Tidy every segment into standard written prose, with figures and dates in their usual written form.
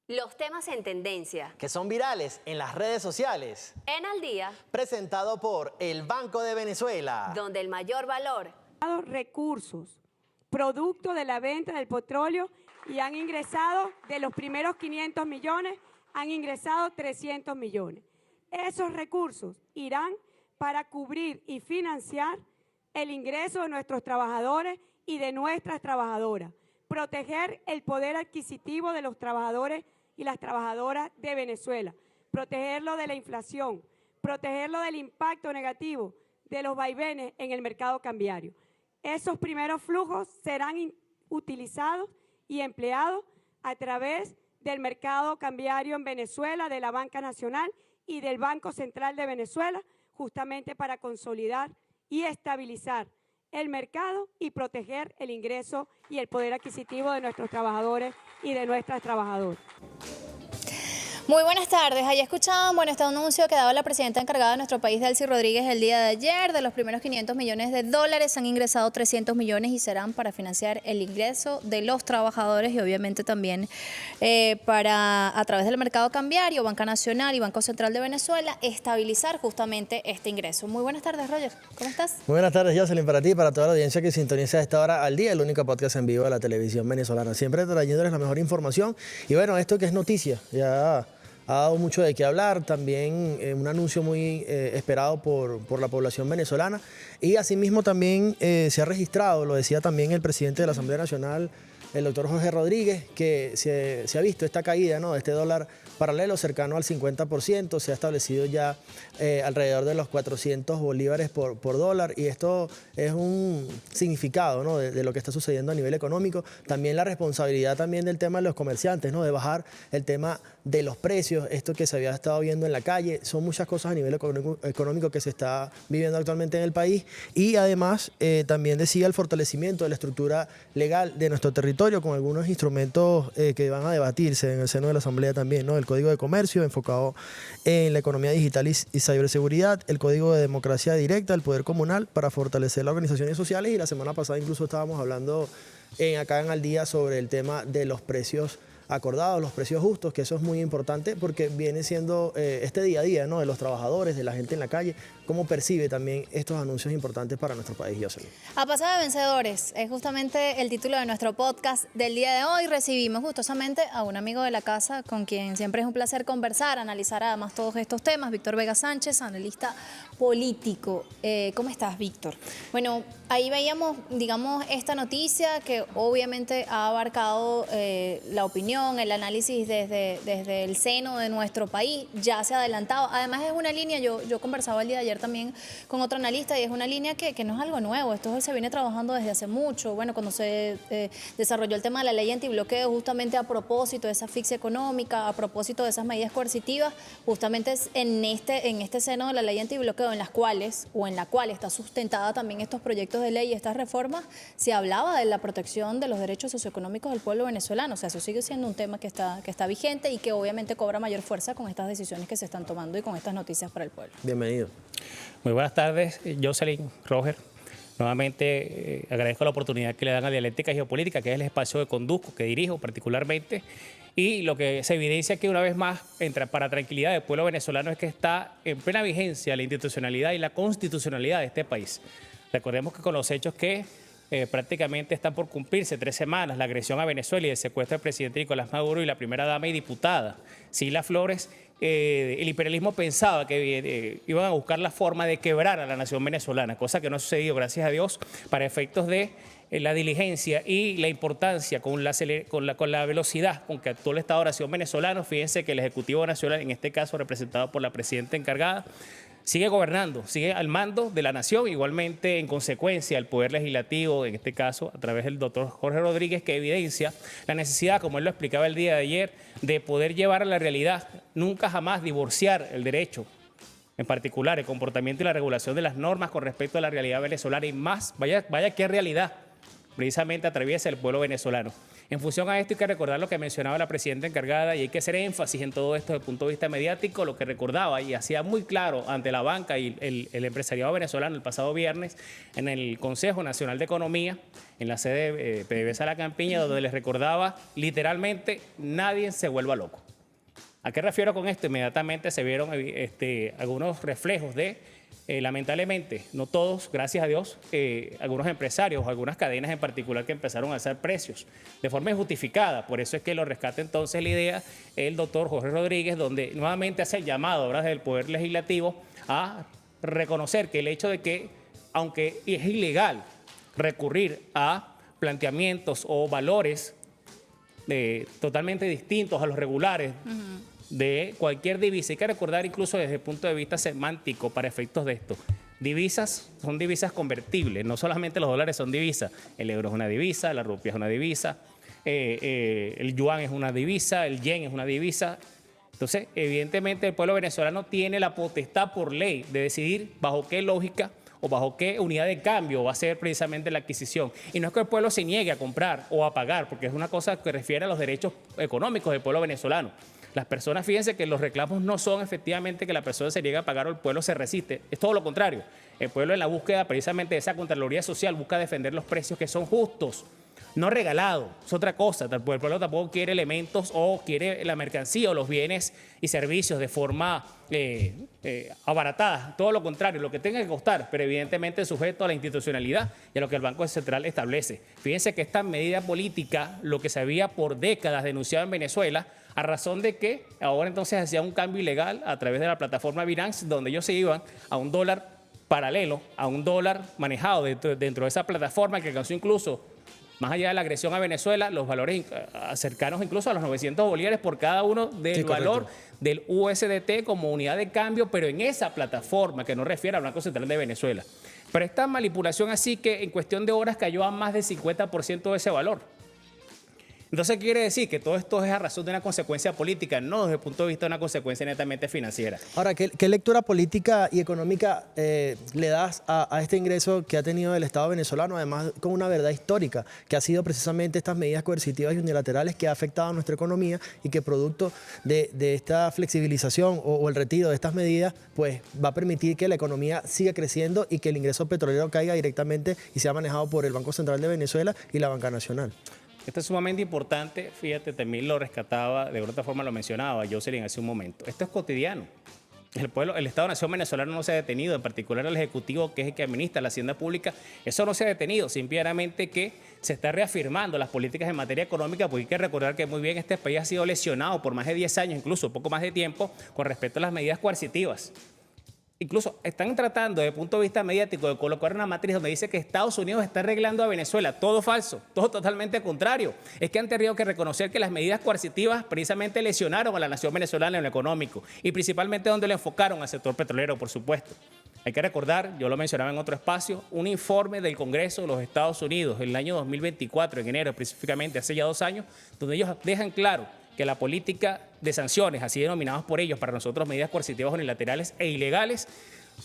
Los temas en tendencia. Que son virales en las redes sociales. En Al Día, Presentado por el Banco de Venezuela. donde el mayor valor. Recursos, producto de la venta del petróleo, y han ingresado, de los primeros 500 millones, han ingresado 300 millones. Esos recursos irán para cubrir y financiar el ingreso de nuestros trabajadores y de nuestras trabajadoras, proteger el poder adquisitivo de los trabajadores y las trabajadoras de Venezuela, protegerlo de la inflación, protegerlo del impacto negativo de los vaivenes en el mercado cambiario. Esos primeros flujos serán utilizados y empleados a través del mercado cambiario en Venezuela, de la Banca Nacional y del Banco Central de Venezuela, justamente para consolidar y estabilizar el mercado y proteger el ingreso y el poder adquisitivo de nuestros trabajadores y de nuestras trabajadoras. Muy buenas tardes. Ahí escuchaban, este anuncio que daba la presidenta encargada de nuestro país, Delcy Rodríguez, el día de ayer. De los primeros 500 millones de dólares han ingresado 300 millones y serán para financiar el ingreso de los trabajadores y obviamente también a través del mercado cambiario, Banca Nacional y Banco Central de Venezuela, estabilizar justamente este ingreso. Muy buenas tardes, Roger. ¿Cómo estás? Muy buenas tardes, Jocelyn, para ti y para toda la audiencia que sintoniza a esta hora Al Día, el único podcast en vivo de la televisión venezolana. Siempre trayéndoles la mejor información. Y bueno, esto que es noticia, ya ha dado mucho de qué hablar, también un anuncio muy esperado por la población venezolana, y asimismo también se ha registrado, lo decía también el presidente de la Asamblea Nacional, el doctor Jorge Rodríguez, que se ha visto esta caída, ¿no?, de este dólar paralelo cercano al 50%, se ha establecido ya alrededor de los 400 bolívares por dólar, y esto es un significado, ¿no?, de lo que está sucediendo a nivel económico. También la responsabilidad también del tema de los comerciantes, ¿no?, de bajar el tema de los precios, esto que se había estado viendo en la calle. Son muchas cosas a nivel económico que se está viviendo actualmente en el país, y además también decía el fortalecimiento de la estructura legal de nuestro territorio con algunos instrumentos que van a debatirse en el seno de la Asamblea también, ¿no? El Código de Comercio enfocado en la economía digital y ciberseguridad, el Código de Democracia Directa, el Poder Comunal para fortalecer las organizaciones sociales, y la semana pasada incluso estábamos hablando acá en Al Día sobre el tema de los precios acordados, los precios justos, que eso es muy importante porque viene siendo este día a día, ¿no?, de los trabajadores, de la gente en la calle, cómo percibe también estos anuncios importantes para nuestro país, Jocelyn. A pasada de vencedores es justamente el título de nuestro podcast del día de hoy. Recibimos gustosamente a un amigo de la casa con quien siempre es un placer conversar, analizar además todos estos temas, Víctor Vega Sánchez, analista político. ¿Cómo estás, Víctor? Bueno, ahí veíamos, digamos, esta noticia que obviamente ha abarcado la opinión, el análisis desde el seno de nuestro país, ya se ha adelantado. Además es una línea, yo conversaba el día de ayer también con otro analista, y es una línea que no es algo nuevo, esto se viene trabajando desde hace mucho. Bueno, cuando se desarrolló el tema de la ley antibloqueo, justamente a propósito de esa asfixia económica, a propósito de esas medidas coercitivas, justamente es en este seno de la ley antibloqueo en la cual está sustentada también estos proyectos de ley y estas reformas, se hablaba de la protección de los derechos socioeconómicos del pueblo venezolano. O sea, eso sigue siendo un tema que está vigente y que obviamente cobra mayor fuerza con estas decisiones que se están tomando y con estas noticias para el pueblo. Bienvenido. Muy buenas tardes, Jocelyn, Roger. Nuevamente agradezco la oportunidad que le dan a Dialéctica Geopolítica, que es el espacio que conduzco, que dirijo particularmente. Y lo que se evidencia aquí una vez más, para tranquilidad del pueblo venezolano, es que está en plena vigencia la institucionalidad y la constitucionalidad de este país. Recordemos que con los hechos que prácticamente están por cumplirse 3 semanas, la agresión a Venezuela y el secuestro del presidente Nicolás Maduro y la primera dama y diputada Cilia Flores, el imperialismo pensaba que iban a buscar la forma de quebrar a la nación venezolana, cosa que no ha sucedido, gracias a Dios, para efectos de la diligencia y la importancia con la velocidad con que actuó el Estado de Nación venezolano. Fíjense que el Ejecutivo Nacional, en este caso representado por la presidenta encargada, sigue gobernando, sigue al mando de la nación. Igualmente, en consecuencia, el Poder Legislativo, en este caso a través del doctor Jorge Rodríguez, que evidencia la necesidad, como él lo explicaba el día de ayer, de poder llevar a la realidad, nunca jamás divorciar el derecho, en particular el comportamiento y la regulación de las normas con respecto a la realidad venezolana, y más, vaya qué realidad precisamente atraviesa el pueblo venezolano. En función a esto hay que recordar lo que mencionaba la presidenta encargada y hay que hacer énfasis en todo esto desde el punto de vista mediático, lo que recordaba y hacía muy claro ante la banca y el empresariado venezolano el pasado viernes en el Consejo Nacional de Economía, en la sede PDVSA La Campiña, donde les recordaba literalmente nadie se vuelva loco. ¿A qué refiero con esto? Inmediatamente se vieron algunos reflejos de, lamentablemente, no todos, gracias a Dios, algunos empresarios, algunas cadenas en particular que empezaron a alzar precios de forma injustificada. Por eso es que lo rescata entonces la idea el doctor Jorge Rodríguez, donde nuevamente hace el llamado ahora del Poder Legislativo a reconocer que el hecho de que, aunque es ilegal recurrir a planteamientos o valores totalmente distintos a los regulares, de cualquier divisa. Hay que recordar incluso desde el punto de vista semántico para efectos de esto. Divisas son divisas convertibles, no solamente los dólares son divisas. El euro es una divisa, la rupia es una divisa, el yuan es una divisa, el yen es una divisa. Entonces, evidentemente el pueblo venezolano tiene la potestad por ley de decidir bajo qué lógica o bajo qué unidad de cambio va a ser precisamente la adquisición. Y no es que el pueblo se niegue a comprar o a pagar, porque es una cosa que refiere a los derechos económicos del pueblo venezolano. Las personas, fíjense que los reclamos no son efectivamente que la persona se niegue a pagar o el pueblo se resiste. Es todo lo contrario. El pueblo en la búsqueda precisamente de esa Contraloría Social busca defender los precios que son justos, no regalados. Es otra cosa. El pueblo tampoco quiere elementos o quiere la mercancía o los bienes y servicios de forma abaratada. Todo lo contrario, lo que tenga que costar, pero evidentemente sujeto a la institucionalidad y a lo que el Banco Central establece. Fíjense que esta medida política, lo que se había por décadas denunciado en Venezuela, a razón de que ahora entonces hacía un cambio ilegal a través de la plataforma Binance, donde ellos se iban a un dólar paralelo, a un dólar manejado dentro de esa plataforma que alcanzó incluso, más allá de la agresión a Venezuela, los valores cercanos incluso a los 900 bolívares por cada uno del valor del USDT como unidad de cambio, pero en esa plataforma que no refiere al Banco Central de Venezuela. Pero esta manipulación así que en cuestión de horas cayó a más del 50% de ese valor. Entonces, ¿qué quiere decir? Que todo esto es a razón de una consecuencia política, no desde el punto de vista de una consecuencia netamente financiera. Ahora, ¿qué lectura política y económica le das a este ingreso que ha tenido el Estado venezolano, además con una verdad histórica, que ha sido precisamente estas medidas coercitivas y unilaterales que ha afectado a nuestra economía y que producto de esta flexibilización o el retiro de estas medidas, pues va a permitir que la economía siga creciendo y que el ingreso petrolero caiga directamente y sea manejado por el Banco Central de Venezuela y la Banca Nacional? Esto es sumamente importante, fíjate, también lo rescataba, de otra forma lo mencionaba Jocelyn hace un momento. Esto es cotidiano. El Estado-Nación venezolano no se ha detenido, en particular el Ejecutivo, que es el que administra la hacienda pública, eso no se ha detenido, simplemente que se está reafirmando las políticas en materia económica, porque hay que recordar que muy bien este país ha sido lesionado por más de 10 años, incluso poco más de tiempo, con respecto a las medidas coercitivas. Incluso están tratando desde el punto de vista mediático de colocar una matriz donde dice que Estados Unidos está arreglando a Venezuela. Todo falso, todo totalmente contrario. Es que han tenido que reconocer que las medidas coercitivas precisamente lesionaron a la nación venezolana en lo económico y principalmente donde le enfocaron al sector petrolero, por supuesto. Hay que recordar, yo lo mencionaba en otro espacio, un informe del Congreso de los Estados Unidos en el año 2024, en enero específicamente, hace ya 2 años, donde ellos dejan claro que la política de sanciones, así denominadas por ellos, para nosotros medidas coercitivas unilaterales e ilegales,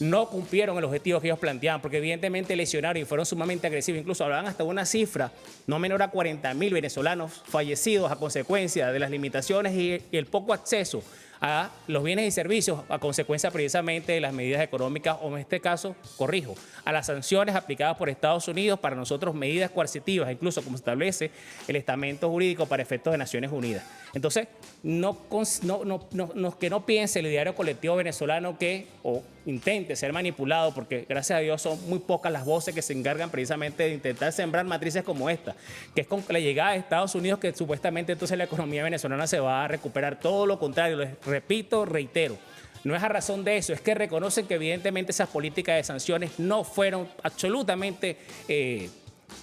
no cumplieron el objetivo que ellos planteaban, porque evidentemente lesionaron y fueron sumamente agresivos. Incluso hablaban hasta una cifra no menor a 40.000 venezolanos fallecidos a consecuencia de las limitaciones y el poco acceso a los bienes y servicios a consecuencia precisamente de las medidas económicas, o en este caso, corrijo, a las sanciones aplicadas por Estados Unidos, para nosotros medidas coercitivas, incluso como establece el estamento jurídico para efectos de Naciones Unidas. Entonces, que no piense el ideario colectivo venezolano que o intente ser manipulado, porque gracias a Dios son muy pocas las voces que se encargan precisamente de intentar sembrar matrices como esta, que es con la llegada de Estados Unidos que supuestamente entonces la economía venezolana se va a recuperar. Todo lo contrario, les repito, reitero. No es a razón de eso, es que reconocen que evidentemente esas políticas de sanciones no fueron absolutamente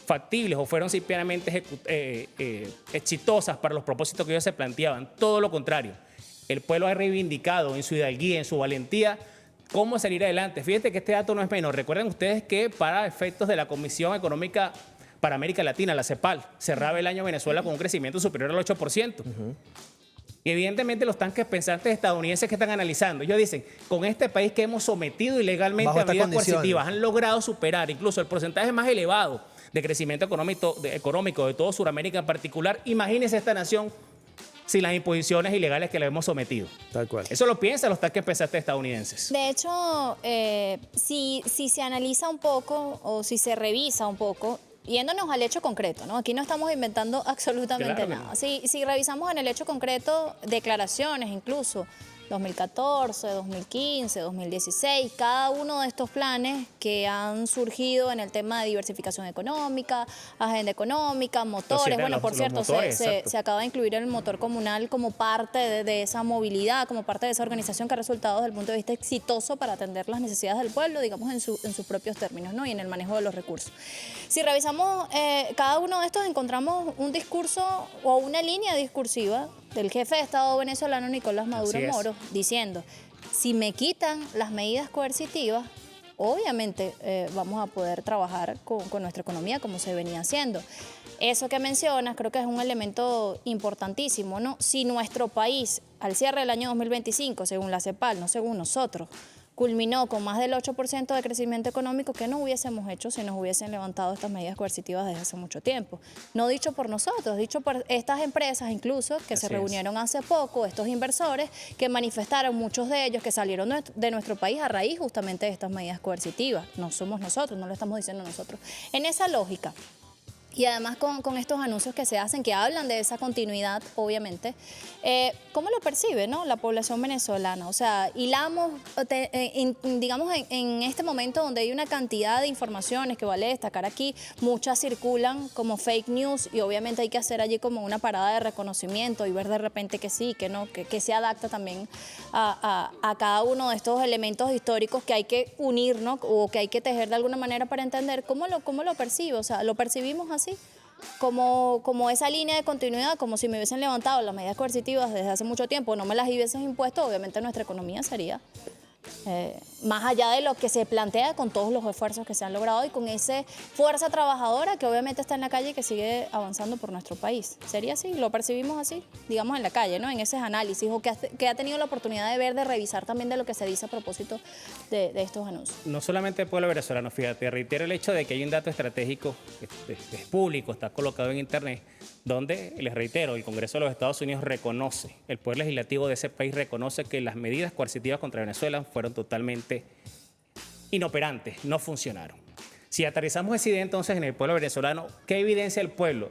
factibles o fueron simplemente exitosas para los propósitos que ellos se planteaban. Todo lo contrario. El pueblo ha reivindicado en su hidalguía, en su valentía, cómo salir adelante. Fíjense que este dato no es menor. Recuerden ustedes que para efectos de la Comisión Económica para América Latina, la CEPAL, cerraba el año Venezuela con un crecimiento superior al 8%. Y evidentemente los tanques pensantes estadounidenses que están analizando, ellos dicen, con este país que hemos sometido ilegalmente Bajo a estas medidas condiciones, coercitivas, han logrado superar incluso el porcentaje más elevado de crecimiento económico de todo Sudamérica en particular. Imagínense esta nación sin las imposiciones ilegales que le hemos sometido. Tal cual. Eso lo piensan los tanques pensantes estadounidenses. De hecho, si se analiza un poco o si se revisa un poco, yéndonos al hecho concreto, ¿no? Aquí no estamos inventando absolutamente Claro que nada. no. Si revisamos en el hecho concreto, declaraciones incluso, 2014, 2015, 2016, cada uno de estos planes que han surgido en el tema de diversificación económica, agenda económica, motores, bueno, por cierto, se acaba de incluir el motor comunal como parte de esa movilidad, como parte de esa organización que ha resultado desde el punto de vista exitoso para atender las necesidades del pueblo, digamos, en sus propios términos, ¿no? Y en el manejo de los recursos. Si revisamos cada uno de estos, encontramos un discurso o una línea discursiva del jefe de Estado venezolano Nicolás Maduro Moro, diciendo, si me quitan las medidas coercitivas, obviamente vamos a poder trabajar con nuestra economía como se venía haciendo. Eso que mencionas creo que es un elemento importantísimo, ¿no? Si nuestro país, al cierre del año 2025, según la CEPAL, no según nosotros, culminó con más del 8% de crecimiento económico, ¿qué no hubiésemos hecho si nos hubiesen levantado estas medidas coercitivas desde hace mucho tiempo? No dicho por nosotros, dicho por estas empresas incluso que se reunieron hace poco, estos inversores que manifestaron, muchos de ellos que salieron de nuestro país a raíz justamente de estas medidas coercitivas. No somos nosotros, no lo estamos diciendo nosotros. En esa lógica, y además con estos anuncios que se hacen, que hablan de esa continuidad, obviamente, ¿cómo lo percibe, no, la población venezolana? O sea, hilamos, digamos, en este momento donde hay una cantidad de informaciones que vale destacar aquí, muchas circulan como fake news y obviamente hay que hacer allí como una parada de reconocimiento y ver de repente que sí, que no, que se adapta también a cada uno de estos elementos históricos que hay que unir, ¿no? O que hay que tejer de alguna manera para entender cómo lo percibe. O sea, lo percibimos así, como esa línea de continuidad, como si me hubiesen levantado las medidas coercitivas desde hace mucho tiempo, no me las hubiesen impuesto, obviamente nuestra economía sería más allá de lo que se plantea con todos los esfuerzos que se han logrado y con esa fuerza trabajadora que obviamente está en la calle y que sigue avanzando por nuestro país. ¿Sería así? ¿Lo percibimos así? Digamos en la calle, ¿no? En ese análisis o que ha tenido la oportunidad de ver, de revisar también de lo que se dice a propósito de estos anuncios. No solamente el pueblo venezolano, fíjate, reitero el hecho de que hay un dato estratégico que es público, está colocado en internet, donde, les reitero, el Congreso de los Estados Unidos reconoce, el Poder Legislativo de ese país reconoce que las medidas coercitivas contra Venezuela fueron totalmente inoperantes, no funcionaron. Si aterrizamos esa idea entonces en el pueblo venezolano, ¿qué evidencia el pueblo?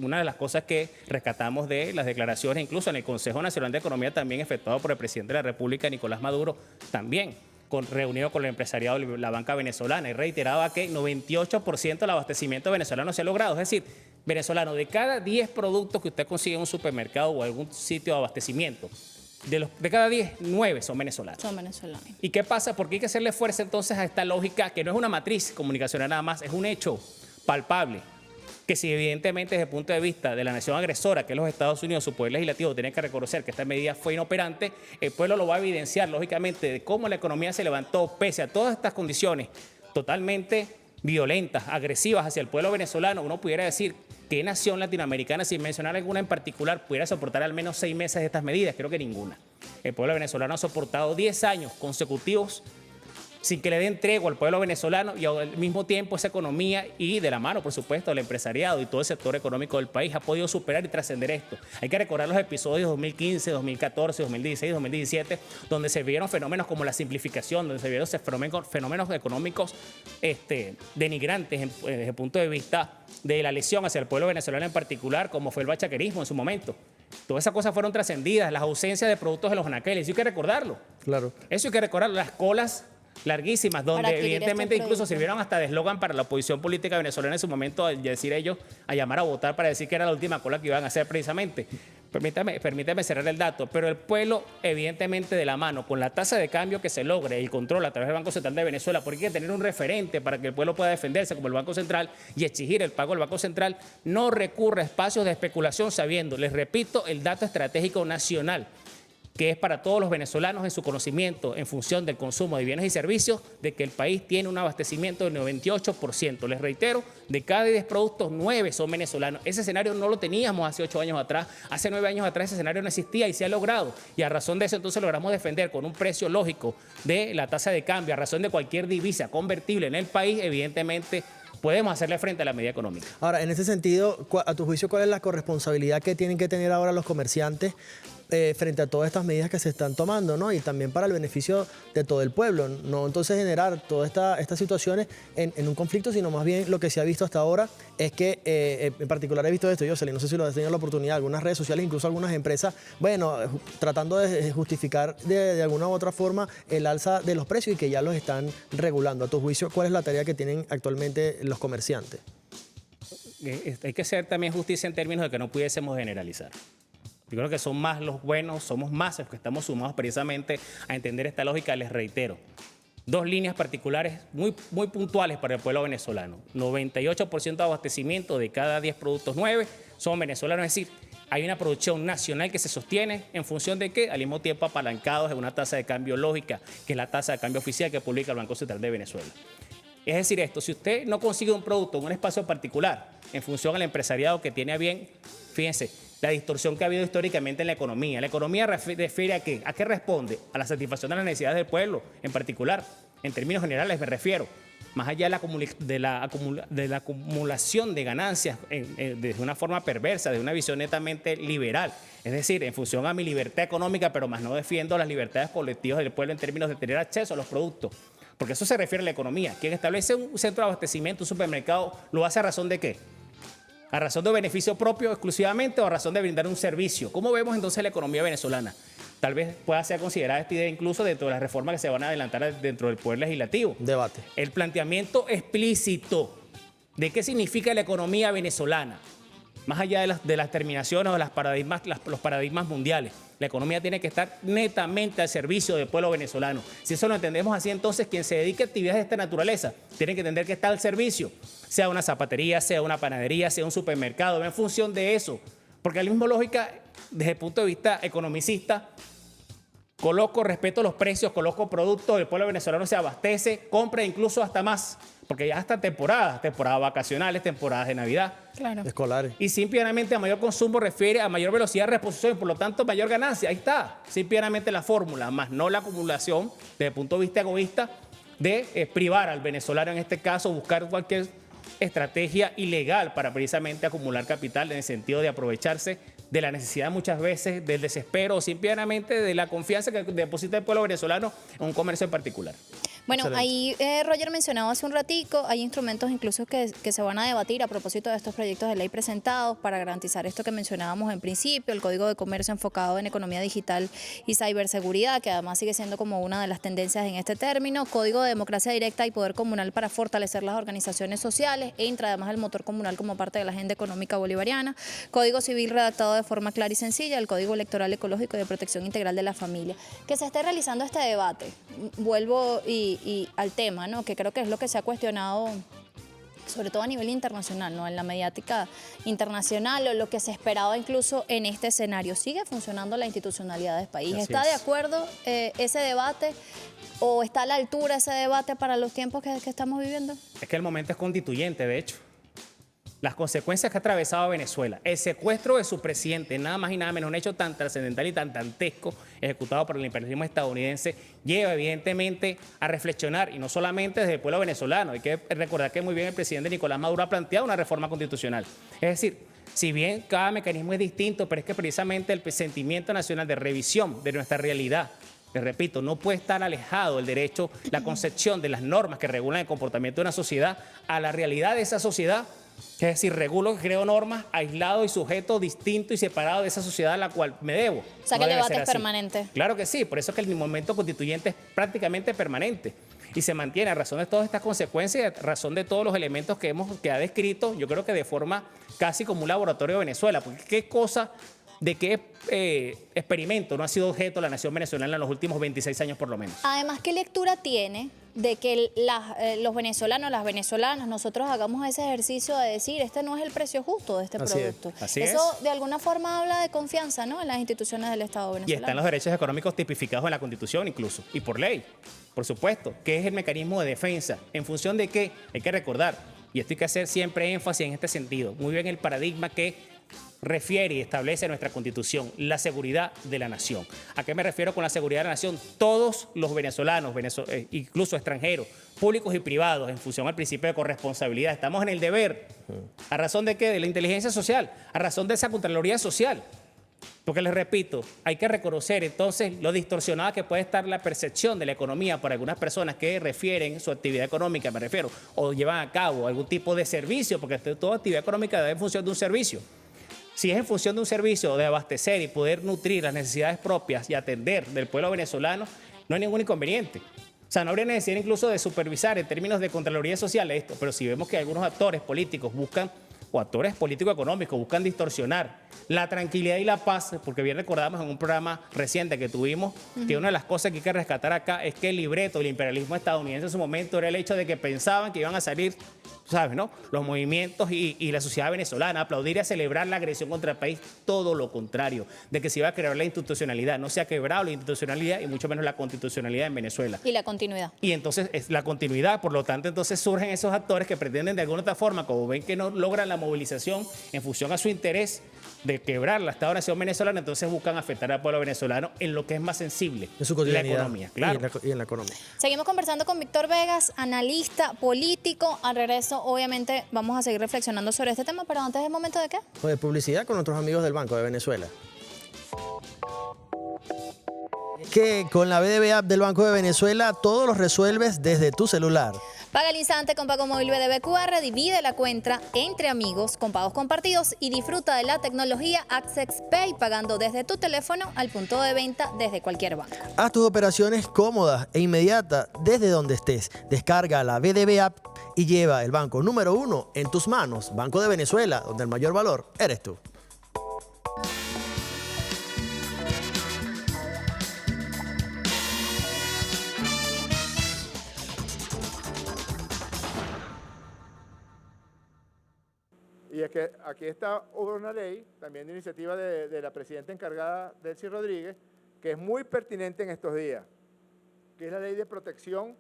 Una de las cosas que rescatamos de las declaraciones, incluso en el Consejo Nacional de Economía también efectuado por el presidente de la República, Nicolás Maduro, también reunido con el empresariado de la banca venezolana y reiteraba que 98% del abastecimiento venezolano se ha logrado. Es decir, venezolano, de cada 10 productos que usted consigue en un supermercado o algún sitio de abastecimiento, de cada 10, 9 son venezolanos. Son venezolanos. ¿Y qué pasa? Porque hay que hacerle fuerza entonces a esta lógica, que no es una matriz comunicacional nada más, es un hecho palpable, que si evidentemente desde el punto de vista de la nación agresora, que es los Estados Unidos, su poder legislativo tiene que reconocer que esta medida fue inoperante, el pueblo lo va a evidenciar lógicamente de cómo la economía se levantó pese a todas estas condiciones totalmente violentas, agresivas hacia el pueblo venezolano. Uno pudiera decir, ¿qué nación latinoamericana, sin mencionar alguna en particular, pudiera soportar al menos 6 meses de estas medidas? Creo que ninguna. El pueblo venezolano ha soportado 10 años consecutivos sin que le den tregua al pueblo venezolano y al mismo tiempo esa economía y de la mano, por supuesto, del empresariado y todo el sector económico del país ha podido superar y trascender esto. Hay que recordar los episodios 2015, 2014, 2016, 2017, donde se vieron fenómenos como la simplificación, donde se vieron fenómenos económicos denigrantes desde el punto de vista de la lesión hacia el pueblo venezolano en particular, como fue el bachaquerismo en su momento. Todas esas cosas fueron trascendidas, las ausencias de productos de los anaqueles, eso hay que recordarlo. Claro. Eso hay que recordarlo, las colas larguísimas, donde evidentemente incluso sirvieron hasta de eslogan para la oposición política venezolana en su momento, al decir ellos, a llamar a votar para decir que era la última cola que iban a hacer precisamente. Permítame cerrar el dato, pero el pueblo evidentemente de la mano con la tasa de cambio que se logre y el control a través del Banco Central de Venezuela, porque hay que tener un referente para que el pueblo pueda defenderse como el Banco Central y exigir el pago del Banco Central, no recurre a espacios de especulación sabiendo, les repito, el dato estratégico nacional. que es para todos los venezolanos en su conocimiento en función del consumo de bienes y servicios, de que el país tiene un abastecimiento del 98%. Les reitero, de cada 10 productos, 9 son venezolanos. Ese escenario no lo teníamos hace 8 años atrás, hace 9 años atrás ese escenario no existía y se ha logrado. Y a razón de eso entonces logramos defender con un precio lógico de la tasa de cambio, a razón de cualquier divisa convertible en el país, evidentemente podemos hacerle frente a la medida económica. Ahora, en ese sentido, a tu juicio, ¿cuál es la corresponsabilidad que tienen que tener ahora los comerciantes frente a todas estas medidas que se están tomando, ¿no? Y también para el beneficio de todo el pueblo, no entonces generar todas estas situaciones en un conflicto, sino más bien lo que se ha visto hasta ahora es que, en particular he visto esto, Jocelyn, no sé si lo has tenido la oportunidad, algunas redes sociales, incluso algunas empresas, bueno, tratando de justificar de alguna u otra forma el alza de los precios y que ya los están regulando. A tu juicio, ¿cuál es la tarea que tienen actualmente los comerciantes? Hay que hacer también justicia en términos de que no pudiésemos generalizar. Yo creo que son más los buenos, somos más los que estamos sumados precisamente a entender esta lógica. Les reitero, 2 líneas particulares muy puntuales para el pueblo venezolano. 98% de abastecimiento de cada 10 productos 9 son venezolanos, es decir, hay una producción nacional que se sostiene en función de que al mismo tiempo apalancados en una tasa de cambio lógica, que es la tasa de cambio oficial que publica el Banco Central de Venezuela. Es decir, esto, si usted no consigue un producto en un espacio particular en función al empresariado que tiene a bien, fíjense, la distorsión que ha habido históricamente en la economía. La economía refiere a qué? ¿A qué responde? A la satisfacción de las necesidades del pueblo, en particular. En términos generales me refiero. Más allá de la acumulación de ganancias de una forma perversa, de una visión netamente liberal. Es decir, en función a mi libertad económica, pero más no defiendo las libertades colectivas del pueblo en términos de tener acceso a los productos. Porque eso se refiere a la economía. Quien establece un centro de abastecimiento, un supermercado, ¿lo hace a razón de qué? ¿A razón de beneficio propio exclusivamente o a razón de brindar un servicio? ¿Cómo vemos entonces la economía venezolana? Tal vez pueda ser considerada esta idea incluso dentro de las reformas que se van a adelantar dentro del Poder Legislativo. Debate. El planteamiento explícito de qué significa la economía venezolana, más allá de las terminaciones o los paradigmas mundiales. La economía tiene que estar netamente al servicio del pueblo venezolano. Si eso lo entendemos así, entonces quien se dedique a actividades de esta naturaleza tiene que entender que está al servicio, sea una zapatería, sea una panadería, sea un supermercado, va en función de eso. Porque la misma lógica, desde el punto de vista economicista, coloco, respeto los precios, coloco productos, el pueblo venezolano se abastece, compra incluso hasta más, porque ya hasta temporadas vacacionales, temporadas de Navidad. Claro. Escolares. Y simplemente a mayor consumo refiere a mayor velocidad de reposición y por lo tanto mayor ganancia. Ahí está, simplemente la fórmula, más no la acumulación desde el punto de vista egoísta de privar al venezolano, en este caso, buscar cualquier estrategia ilegal para precisamente acumular capital en el sentido de aprovecharse de la necesidad muchas veces, del desespero o simplemente de la confianza que deposita el pueblo venezolano en un comercio en particular. Bueno, Excelente. ahí Roger mencionaba hace un ratico, hay instrumentos incluso que se van a debatir a propósito de estos proyectos de ley presentados para garantizar esto que mencionábamos en principio, el Código de Comercio enfocado en economía digital y ciberseguridad, que además sigue siendo como una de las tendencias en este término, Código de Democracia Directa y Poder Comunal para fortalecer las organizaciones sociales, entra además el motor comunal como parte de la agenda económica bolivariana, Código Civil redactado de forma clara y sencilla, el Código Electoral Ecológico y de Protección Integral de la Familia. Que se esté realizando este debate, vuelvo y al tema, ¿no? Que creo que es lo que se ha cuestionado sobre todo a nivel internacional, ¿no? En la mediática internacional o lo que se esperaba incluso en este escenario. ¿Sigue funcionando la institucionalidad del país? Así ¿Está es. de acuerdo ese debate o está a la altura ese debate para los tiempos que estamos viviendo? Es que el momento es constituyente, de hecho. Las consecuencias que ha atravesado Venezuela, el secuestro de su presidente, nada más y nada menos, un hecho tan trascendental y tan dantesco ejecutado por el imperialismo estadounidense, lleva evidentemente a reflexionar, y no solamente desde el pueblo venezolano. Hay que recordar que muy bien el presidente Nicolás Maduro ha planteado una reforma constitucional. Es decir, si bien cada mecanismo es distinto, pero es que precisamente el sentimiento nacional de revisión de nuestra realidad, les repito, no puede estar alejado el derecho, la concepción de las normas que regulan el comportamiento de una sociedad a la realidad de esa sociedad. Es decir, regulo, creo normas aislado y sujeto, distinto y separado de esa sociedad a la cual me debo. O sea, que el debe debate ser es así. permanente. Claro que sí, por eso es que el momento constituyente es prácticamente permanente y se mantiene a razón de todas estas consecuencias, a razón de todos los elementos que ha descrito, yo creo que de forma casi como un laboratorio de Venezuela, porque qué cosa de qué experimento no ha sido objeto la nación venezolana en los últimos 26 años por lo menos. Además, ¿qué lectura tiene de que los venezolanos, las venezolanas, nosotros hagamos ese ejercicio de decir, este no es el precio justo de este Así es. producto? Así Eso es. de alguna forma habla de confianza, ¿no?, en las instituciones del Estado Y venezolano. están los derechos económicos tipificados en la Constitución incluso, y por ley, por supuesto, que es el mecanismo de defensa. ¿En función de qué? Hay que recordar, y esto hay que hacer siempre énfasis en este sentido, muy bien el paradigma que refiere y establece nuestra Constitución, la seguridad de la nación. ¿A qué me refiero con la seguridad de la nación? Todos los venezolanos, incluso extranjeros, públicos y privados, en función al principio de corresponsabilidad, estamos en el deber. ¿A razón de qué? De la inteligencia social, a razón de esa Contraloría Social. Porque les repito, hay que reconocer entonces lo distorsionada que puede estar la percepción de la economía por algunas personas que refieren su actividad económica, me refiero, o llevan a cabo algún tipo de servicio, porque toda actividad económica debe en función de un servicio. Si es en función de un servicio de abastecer y poder nutrir las necesidades propias y atender del pueblo venezolano, no hay ningún inconveniente. O sea, no habría necesidad incluso de supervisar en términos de Contraloría Social esto, pero si vemos que algunos actores políticos buscan, o actores político-económicos buscan distorsionar la tranquilidad y la paz, porque bien recordamos en un programa reciente que tuvimos, que una de las cosas que hay que rescatar acá es que el libreto del imperialismo estadounidense en su momento era el hecho de que pensaban que iban a salir, ¿sabes, no?, los movimientos y la sociedad venezolana a aplaudir y a celebrar la agresión contra el país. Todo lo contrario, de que se iba a crear la institucionalidad. No se ha quebrado la institucionalidad y mucho menos la constitucionalidad en Venezuela. Y la continuidad. Y entonces es la continuidad, por lo tanto, entonces surgen esos actores que pretenden de alguna otra forma, como ven que no logran la movilización en función a su interés de quebrar la Estado-Nación venezolana, entonces buscan afectar al pueblo venezolano en lo que es más sensible, En su la cotidianidad. economía. Claro. Y en la economía. Seguimos conversando con Víctor Vegas, analista político. Al regreso, obviamente, vamos a seguir reflexionando sobre este tema, pero antes es momento de qué? Pues de publicidad con nuestros amigos del Banco de Venezuela. Es que con la BDB App del Banco de Venezuela todo lo resuelves desde tu celular. Paga al instante con Pago Móvil BDB QR, divide la cuenta entre amigos con pagos compartidos y disfruta de la tecnología Access Pay pagando desde tu teléfono al punto de venta desde cualquier banco. Haz tus operaciones cómodas e inmediatas desde donde estés. Descarga la BDB App y lleva el banco número 1 en tus manos. Banco de Venezuela, donde el mayor valor eres tú. Y es que aquí está una ley, también de iniciativa de la presidenta encargada, Delcy Rodríguez, que es muy pertinente en estos días, que es la ley de protección,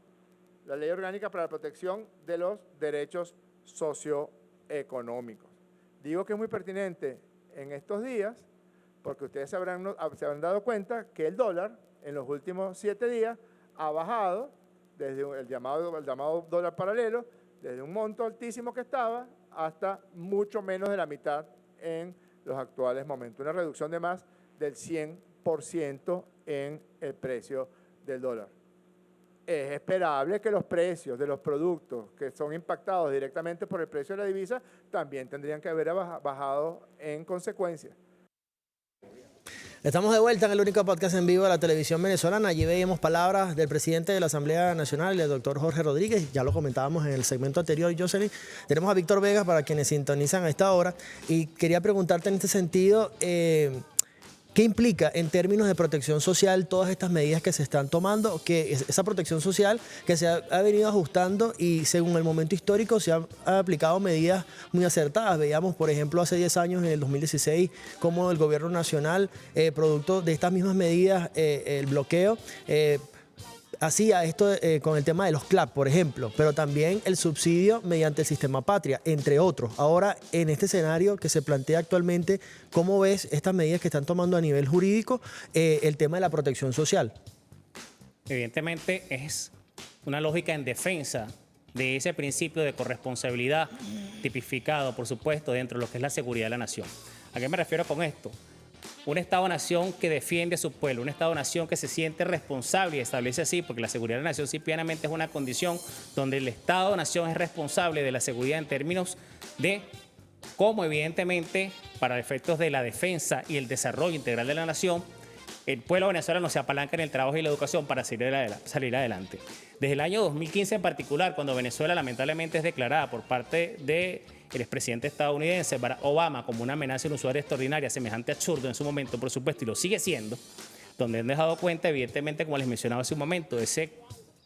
la ley orgánica para la protección de los derechos socioeconómicos. Digo que es muy pertinente en estos días porque ustedes se habrán dado cuenta que el dólar en los últimos 7 días ha bajado desde el llamado dólar paralelo, desde un monto altísimo que estaba hasta mucho menos de la mitad en los actuales momentos. Una reducción de más del 100% en el precio del dólar. Es esperable que los precios de los productos que son impactados directamente por el precio de la divisa también tendrían que haber bajado en consecuencia. Estamos de vuelta en el único podcast en vivo de la televisión venezolana. Allí veíamos palabras del presidente de la Asamblea Nacional, el doctor Jorge Rodríguez. Ya lo comentábamos en el segmento anterior, Jocelyn. Tenemos a Víctor Vegas para quienes sintonizan a esta hora. Y quería preguntarte en este sentido, ¿qué implica en términos de protección social todas estas medidas que se están tomando? Que esa protección social que se ha venido ajustando y según el momento histórico se han aplicado medidas muy acertadas. Veíamos, por ejemplo, hace 10 años, en el 2016, cómo el gobierno nacional, producto de estas mismas medidas, el bloqueo, hacía esto con el tema de los CLAP, por ejemplo, pero también el subsidio mediante el sistema Patria, entre otros. Ahora, en este escenario que se plantea actualmente, ¿cómo ves estas medidas que están tomando a nivel jurídico el tema de la protección social? Evidentemente es una lógica en defensa de ese principio de corresponsabilidad tipificado, por supuesto, dentro de lo que es la seguridad de la nación. ¿A qué me refiero con esto? Un Estado-nación que defiende a su pueblo, un Estado-nación que se siente responsable y establece así, porque la seguridad de la nación simplemente es una condición donde el Estado-nación es responsable de la seguridad en términos de cómo, evidentemente, para efectos de la defensa y el desarrollo integral de la nación, el pueblo venezolano se apalanca en el trabajo y la educación para salir adelante. Desde el año 2015 en particular, cuando Venezuela lamentablemente es declarada por parte de el expresidente estadounidense Barack Obama como una amenaza inusual extraordinaria, semejante absurdo en su momento, por supuesto, y lo sigue siendo, donde han dejado cuenta, evidentemente, como les mencionaba hace un momento, ese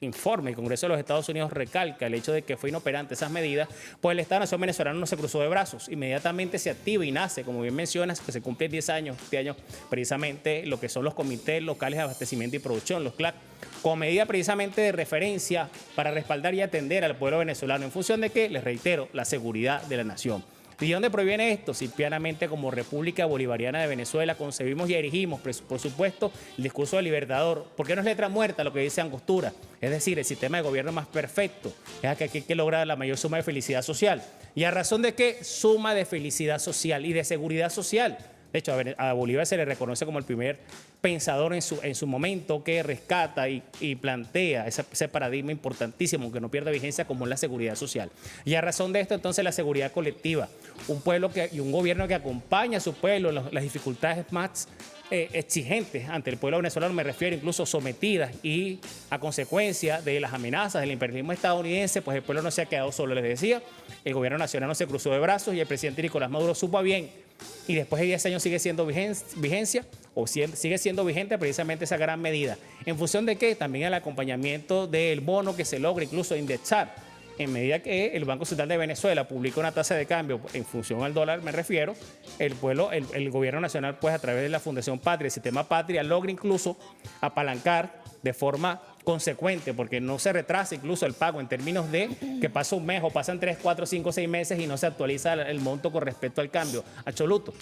informe, el Congreso de los Estados Unidos recalca el hecho de que fue inoperante esas medidas, pues el Estado-Nación venezolano no se cruzó de brazos, inmediatamente se activa y nace, como bien mencionas, que se cumplen 10 años, este año, precisamente lo que son los comités locales de abastecimiento y producción, los CLAC, como medida precisamente de referencia para respaldar y atender al pueblo venezolano, en función de que, les reitero, la seguridad de la nación. ¿Y dónde proviene esto? Simpliamente como República Bolivariana de Venezuela concebimos y erigimos, por supuesto, el discurso del Libertador, porque no es letra muerta lo que dice Angostura, es decir, el sistema de gobierno más perfecto, es aquel que hay que lograr la mayor suma de felicidad social. ¿Y a razón de qué? Suma de felicidad social y de seguridad social. De hecho, a Bolívar se le reconoce como el primer pensador en su momento que rescata y plantea ese paradigma importantísimo que no pierde vigencia como es la seguridad social. Y a razón de esto, entonces, la seguridad colectiva. Un pueblo y un gobierno que acompaña a su pueblo en las dificultades más exigentes ante el pueblo venezolano, me refiero incluso sometidas y a consecuencia de las amenazas del imperialismo estadounidense, pues el pueblo no se ha quedado solo, les decía, el gobierno nacional no se cruzó de brazos y el presidente Nicolás Maduro supo bien, y después de 10 años sigue siendo sigue siendo vigente precisamente esa gran medida. ¿En función de qué? También el acompañamiento del bono que se logra incluso indexar. En medida que el Banco Central de Venezuela publica una tasa de cambio en función al dólar, me refiero, el gobierno nacional, pues a través de la Fundación Patria, el sistema Patria, logra incluso apalancar de forma consecuente, porque no se retrasa incluso el pago en términos de que pasa un mes o pasan 3, 4, 5, 6 meses y no se actualiza el monto con respecto al cambio absoluto.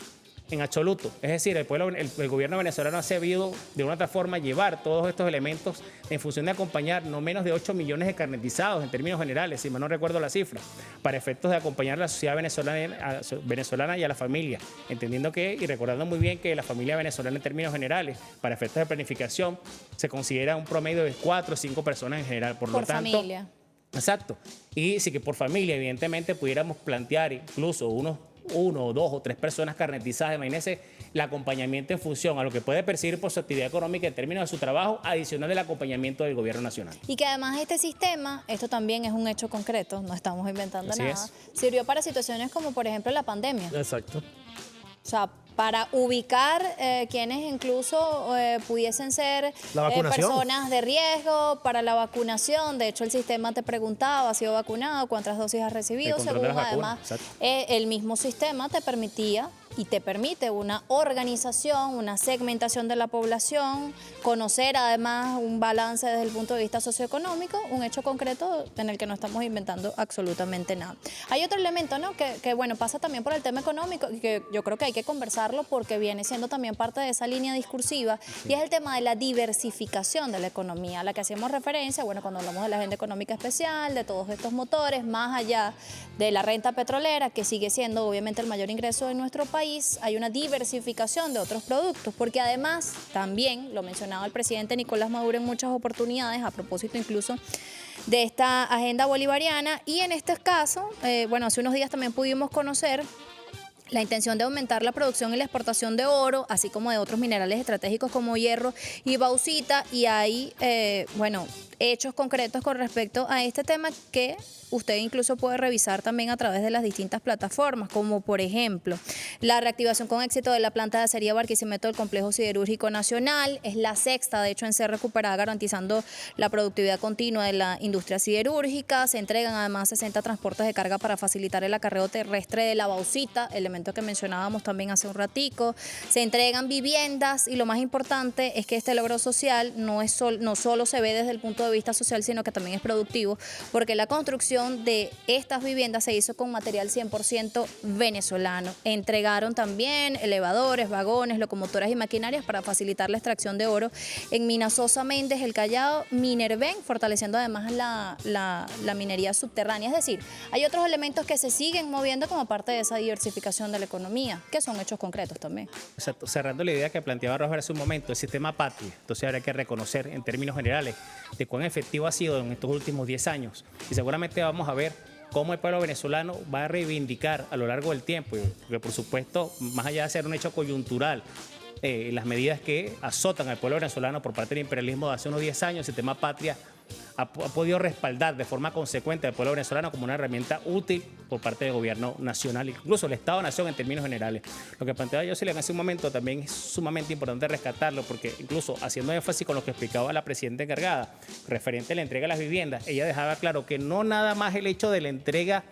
En absoluto. Es decir, el gobierno venezolano ha sabido de una otra forma llevar todos estos elementos en función de acompañar no menos de 8 millones de carnetizados en términos generales, si mal no recuerdo la cifra, para efectos de acompañar a la sociedad venezolana y a la familia, entendiendo que, y recordando muy bien que la familia venezolana en términos generales, para efectos de planificación, se considera un promedio de 4 o 5 personas en general. Por lo tanto, familia. Exacto. Y sí que por familia, evidentemente, pudiéramos plantear incluso uno o 2 o 3 personas carnetizadas. Imagínense el acompañamiento en función a lo que puede percibir por su actividad económica en términos de su trabajo, adicional del acompañamiento del gobierno nacional. Y que además este sistema, esto también es un hecho concreto, no estamos inventando Así nada, es. Sirvió para situaciones como por ejemplo la pandemia. Exacto. O sea, para ubicar quienes incluso pudiesen ser La vacunación. personas de riesgo para la vacunación. De hecho, el sistema te preguntaba, ¿has sido vacunado? ¿Cuántas dosis has recibido? El control de Según las vacunas, además, exacto. el mismo sistema te permitía y te permite una organización, una segmentación de la población, conocer además un balance desde el punto de vista socioeconómico, un hecho concreto en el que no estamos inventando absolutamente nada. Hay otro elemento, ¿no? que bueno, pasa también por el tema económico y que yo creo que hay que conversarlo porque viene siendo también parte de esa línea discursiva y es el tema de la diversificación de la economía, a la que hacemos referencia, bueno, cuando hablamos de la agenda económica especial, de todos estos motores, más allá de la renta petrolera, que sigue siendo obviamente el mayor ingreso de nuestro país, hay una diversificación de otros productos, porque además también, lo mencionaba el presidente Nicolás Maduro en muchas oportunidades, a propósito incluso de esta agenda bolivariana, y en este caso, bueno, hace unos días también pudimos conocer la intención de aumentar la producción y la exportación de oro, así como de otros minerales estratégicos como hierro y bauxita, y hay, bueno, hechos concretos con respecto a este tema que usted incluso puede revisar también a través de las distintas plataformas, como por ejemplo la reactivación con éxito de la planta de acería Barquisimeto del Complejo Siderúrgico Nacional. Es la sexta, de hecho, en ser recuperada, garantizando la productividad continua de la industria siderúrgica. Se entregan además 60 transportes de carga para facilitar el acarreo terrestre de la bauxita, elemento que mencionábamos también hace un ratico. Se entregan viviendas y lo más importante es que este logro social no solo se ve desde el punto de vista social, sino que también es productivo, porque la construcción de estas viviendas se hizo con material 100% venezolano. Entregaron también elevadores, vagones, locomotoras y maquinarias para facilitar la extracción de oro en Mina Sosa Méndez, El Callao, Minerven, fortaleciendo además la minería subterránea. Es decir, hay otros elementos que se siguen moviendo como parte de esa diversificación de la economía, que son hechos concretos también. Exacto. Cerrando la idea que planteaba Roger hace un momento, el sistema Patria, entonces habrá que reconocer en términos generales de cuán efectivo ha sido en estos últimos 10 años. Y seguramente vamos a ver cómo el pueblo venezolano va a reivindicar a lo largo del tiempo, porque por supuesto, más allá de ser un hecho coyuntural, las medidas que azotan al pueblo venezolano por parte del imperialismo de hace unos 10 años, el sistema Patria ha podido respaldar de forma consecuente al pueblo venezolano como una herramienta útil por parte del gobierno nacional, incluso el Estado-Nación en términos generales. Lo que planteaba Jocelyn hace un momento también es sumamente importante rescatarlo, porque incluso haciendo énfasis con lo que explicaba la presidenta encargada, referente a la entrega de las viviendas, ella dejaba claro que no nada más el hecho de la entrega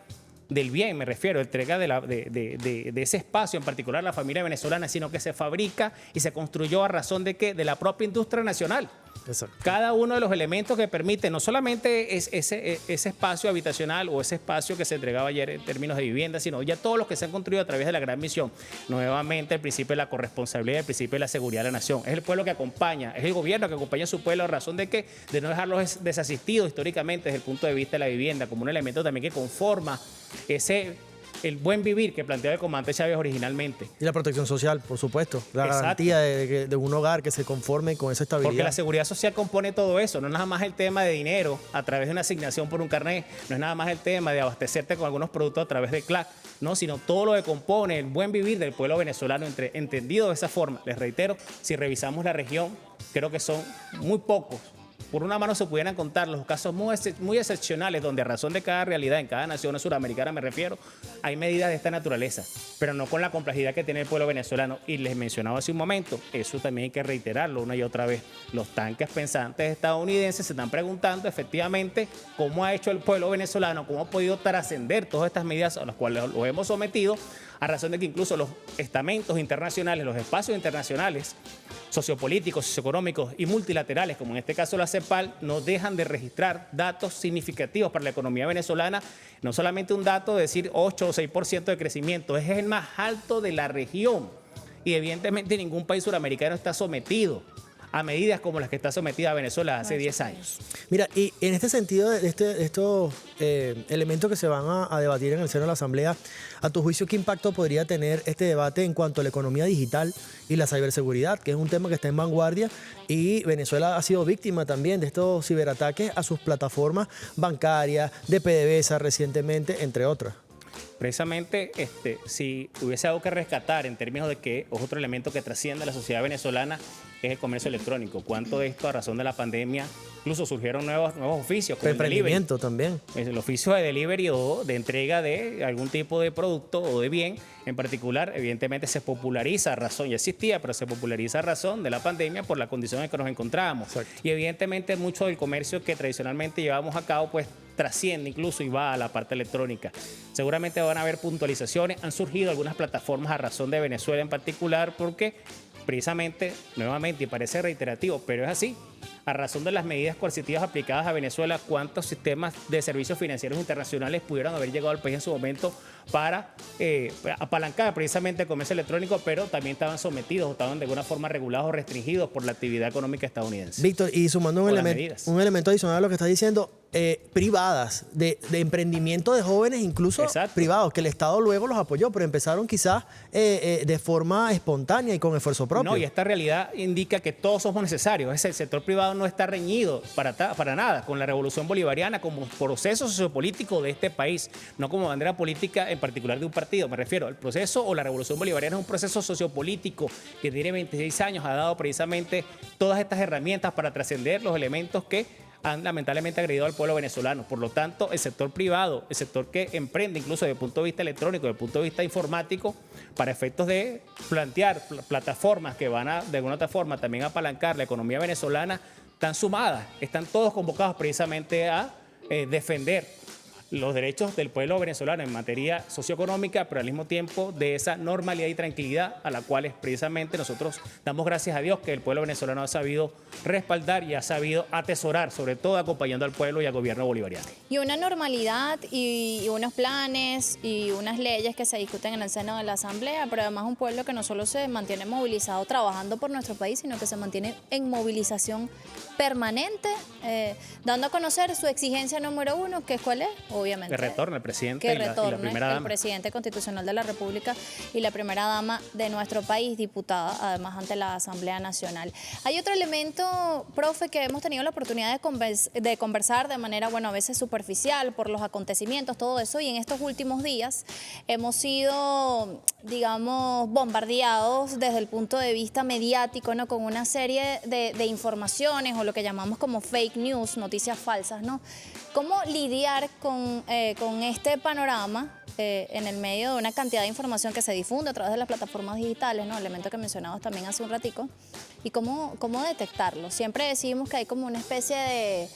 del bien, me refiero, entrega de ese espacio, en particular la familia venezolana, sino que se fabrica y se construyó a razón de ¿qué? De la propia industria nacional. Exacto. Cada uno de los elementos que permite no solamente ese espacio habitacional o ese espacio que se entregaba ayer en términos de vivienda, sino ya todos los que se han construido a través de la gran misión. Nuevamente el principio de la corresponsabilidad, el principio de la seguridad de la nación. Es el pueblo que acompaña, es el gobierno que acompaña a su pueblo a razón de que de no dejarlos desasistidos históricamente desde el punto de vista de la vivienda, como un elemento también que conforma el buen vivir que planteaba el comandante Chávez originalmente. Y la protección social, por supuesto. La Exacto. garantía de un hogar que se conforme con esa estabilidad. Porque la seguridad social compone todo eso. No es nada más el tema de dinero a través de una asignación por un carnet. No es nada más el tema de abastecerte con algunos productos a través de CLAC. No, sino todo lo que compone el buen vivir del pueblo venezolano, entendido de esa forma. Les reitero, si revisamos la región, creo que son muy pocos. Por una mano se pudieran contar los casos muy excepcionales donde a razón de cada realidad en cada nación suramericana, me refiero, hay medidas de esta naturaleza, pero no con la complejidad que tiene el pueblo venezolano. Y les mencionaba hace un momento, eso también hay que reiterarlo una y otra vez. Los tanques pensantes estadounidenses se están preguntando efectivamente cómo ha hecho el pueblo venezolano, cómo ha podido trascender todas estas medidas a las cuales lo hemos sometido, a razón de que incluso los estamentos internacionales, los espacios internacionales, sociopolíticos, socioeconómicos y multilaterales, como en este caso la CEPAL, no dejan de registrar datos significativos para la economía venezolana. No solamente un dato de decir 8 o 6% de crecimiento, es el más alto de la región. Y evidentemente ningún país suramericano está sometido a medidas como las que está sometida Venezuela hace 10 años. Mira, y en este sentido, de estos elementos que se van a debatir en el seno de la Asamblea, a tu juicio, ¿qué impacto podría tener este debate en cuanto a la economía digital y la ciberseguridad, que es un tema que está en vanguardia? Y Venezuela ha sido víctima también de estos ciberataques a sus plataformas bancarias, de PDVSA recientemente, entre otras. Precisamente, si hubiese algo que rescatar en términos de que es otro elemento que trasciende a la sociedad venezolana, es el comercio electrónico. ¿Cuánto de esto a razón de la pandemia? Incluso surgieron nuevos oficios como el emprendimiento también. El oficio de delivery o de entrega de algún tipo de producto o de bien en particular, evidentemente se populariza a razón, ya existía, pero se populariza a razón de la pandemia por la condición en que nos encontrábamos. Exacto. Y evidentemente mucho del comercio que tradicionalmente llevamos a cabo, pues trasciende incluso y va a la parte electrónica. Seguramente van a haber puntualizaciones, han surgido algunas plataformas a razón de Venezuela en particular, porque precisamente, nuevamente, y parece reiterativo, pero es así, a razón de las medidas coercitivas aplicadas a Venezuela, ¿cuántos sistemas de servicios financieros internacionales pudieron haber llegado al país en su momento para apalancar precisamente el comercio electrónico, pero también estaban sometidos o estaban de alguna forma regulados o restringidos por la actividad económica estadounidense? Víctor, y sumando un elemento adicional a lo que estás diciendo, privadas, de emprendimiento de jóvenes, incluso Exacto. privados, que el Estado luego los apoyó, pero empezaron quizás de forma espontánea y con esfuerzo propio. No, y esta realidad indica que todos somos necesarios. El sector privado no está reñido para nada con la revolución bolivariana como proceso sociopolítico de este país, no como bandera política en particular de un partido. Me refiero al proceso o la revolución bolivariana es un proceso sociopolítico que tiene 26 años, ha dado precisamente todas estas herramientas para trascender los elementos que han lamentablemente agredido al pueblo venezolano. Por lo tanto, el sector privado, el sector que emprende incluso desde el punto de vista electrónico, desde el punto de vista informático, para efectos de plantear plataformas que van a, de alguna otra forma, también apalancar la economía venezolana, están sumadas, están todos convocados precisamente a defender los derechos del pueblo venezolano en materia socioeconómica, pero al mismo tiempo de esa normalidad y tranquilidad a la cual es precisamente nosotros damos gracias a Dios que el pueblo venezolano ha sabido respaldar y ha sabido atesorar, sobre todo acompañando al pueblo y al gobierno bolivariano. Y una normalidad y unos planes y unas leyes que se discuten en el seno de la Asamblea, pero además un pueblo que no solo se mantiene movilizado trabajando por nuestro país, sino que se mantiene en movilización permanente, dando a conocer su exigencia número uno, que es cuál es, obviamente. Que retorne el presidente Que y la retorne primera el dama. presidente constitucional de la República y la primera dama de nuestro país, diputada además ante la Asamblea Nacional. Hay otro elemento, profe, que hemos tenido la oportunidad de conversar de manera, bueno, a veces superficial por los acontecimientos, todo eso, y en estos últimos días hemos sido, digamos, bombardeados desde el punto de vista mediático, ¿no? Con una serie de informaciones o lo que llamamos como fake news, noticias falsas, ¿no? ¿Cómo lidiar con este panorama en el medio de una cantidad de información que se difunde a través de las plataformas digitales, ¿no? Elemento que mencionabas también hace un ratico, y cómo detectarlo? Siempre decimos que hay como una especie de,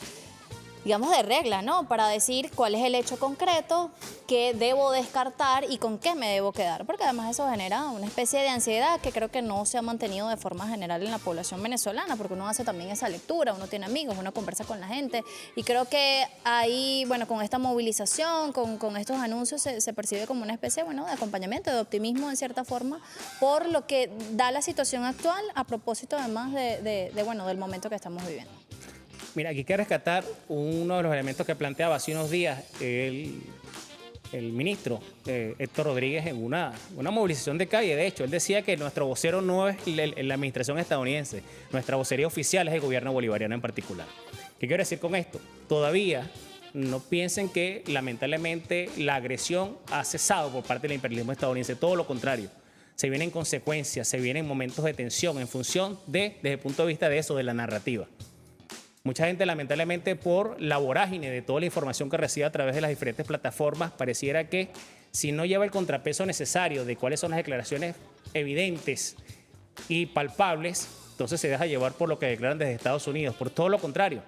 digamos, de regla, ¿no? Para decir cuál es el hecho concreto, qué debo descartar y con qué me debo quedar, porque además eso genera una especie de ansiedad que creo que no se ha mantenido de forma general en la población venezolana, porque uno hace también esa lectura, uno tiene amigos, uno conversa con la gente, y creo que ahí, bueno, con esta movilización, con estos anuncios, se percibe como una especie, bueno, de acompañamiento, de optimismo en cierta forma, por lo que da la situación actual, a propósito además bueno, del momento que estamos viviendo. Mira, aquí hay que rescatar uno de los elementos que planteaba hace unos días el ministro Héctor Rodríguez en una movilización de calle. De hecho, él decía que nuestro vocero no es la administración estadounidense, nuestra vocería oficial es el gobierno bolivariano en particular. ¿Qué quiero decir con esto? Todavía no piensen que lamentablemente la agresión ha cesado por parte del imperialismo estadounidense, todo lo contrario. Se vienen consecuencias, se vienen momentos de tensión en función desde el punto de vista de eso, de la narrativa. Mucha gente, lamentablemente, por la vorágine de toda la información que recibe a través de las diferentes plataformas, pareciera que si no lleva el contrapeso necesario de cuáles son las declaraciones evidentes y palpables, entonces se deja llevar por lo que declaran desde Estados Unidos. Por todo lo contrario,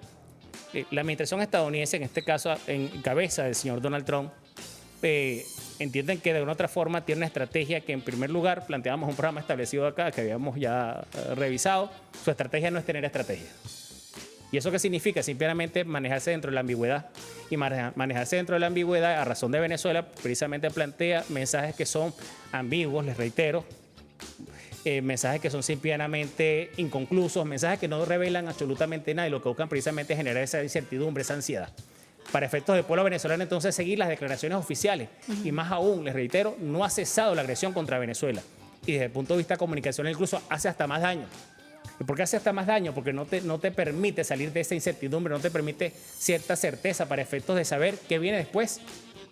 la administración estadounidense, en este caso en cabeza del señor Donald Trump, entienden que de una otra forma tiene una estrategia que, en primer lugar, planteábamos un programa establecido acá que habíamos ya revisado. Su estrategia no es tener estrategia. ¿Y eso qué significa? Simplemente manejarse dentro de la ambigüedad. Y manejarse dentro de la ambigüedad, a razón de Venezuela, precisamente plantea mensajes que son ambiguos, les reitero, mensajes que son simplemente inconclusos, mensajes que no revelan absolutamente nada y lo que buscan precisamente es generar esa incertidumbre, esa ansiedad. Para efectos del pueblo venezolano, entonces, seguir las declaraciones oficiales. Y más aún, les reitero, no ha cesado la agresión contra Venezuela. Y desde el punto de vista comunicacional, incluso hace hasta más daño. ¿Y por qué hace hasta más daño? Porque no te permite salir de esa incertidumbre, no te permite cierta certeza para efectos de saber qué viene después.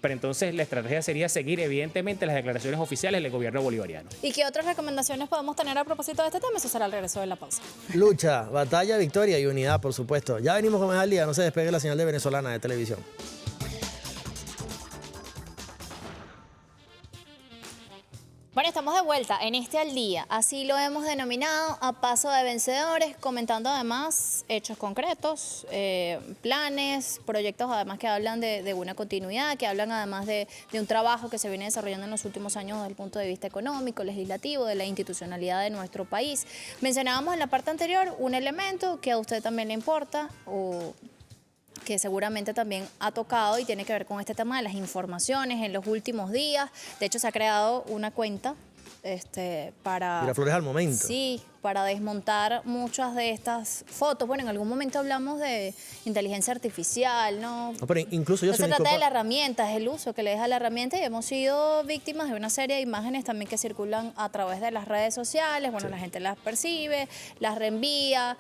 Pero entonces la estrategia sería seguir, evidentemente, las declaraciones oficiales del gobierno bolivariano. ¿Y qué otras recomendaciones podemos tener a propósito de este tema? Eso será al regreso de la pausa. Lucha, batalla, victoria y unidad, por supuesto. Ya venimos con más al día, no se despegue la señal de Venezolana de televisión. Bueno, estamos de vuelta en este al día, así lo hemos denominado, a paso de vencedores, comentando además hechos concretos, planes, proyectos además que hablan de una continuidad, que hablan además de un trabajo que se viene desarrollando en los últimos años desde el punto de vista económico, legislativo, de la institucionalidad de nuestro país. Mencionábamos en la parte anterior un elemento que a usted también le importa, o que seguramente también ha tocado y tiene que ver con este tema de las informaciones en los últimos días. De hecho, se ha creado una cuenta para... Miraflores al momento. Sí, para desmontar muchas de estas fotos. Bueno, en algún momento hablamos de inteligencia artificial, ¿no? No, pero incluso yo No se trata de la herramienta, es el uso que le deja la herramienta, y hemos sido víctimas de una serie de imágenes también que circulan a través de las redes sociales. Bueno, sí, la gente las percibe, las reenvía,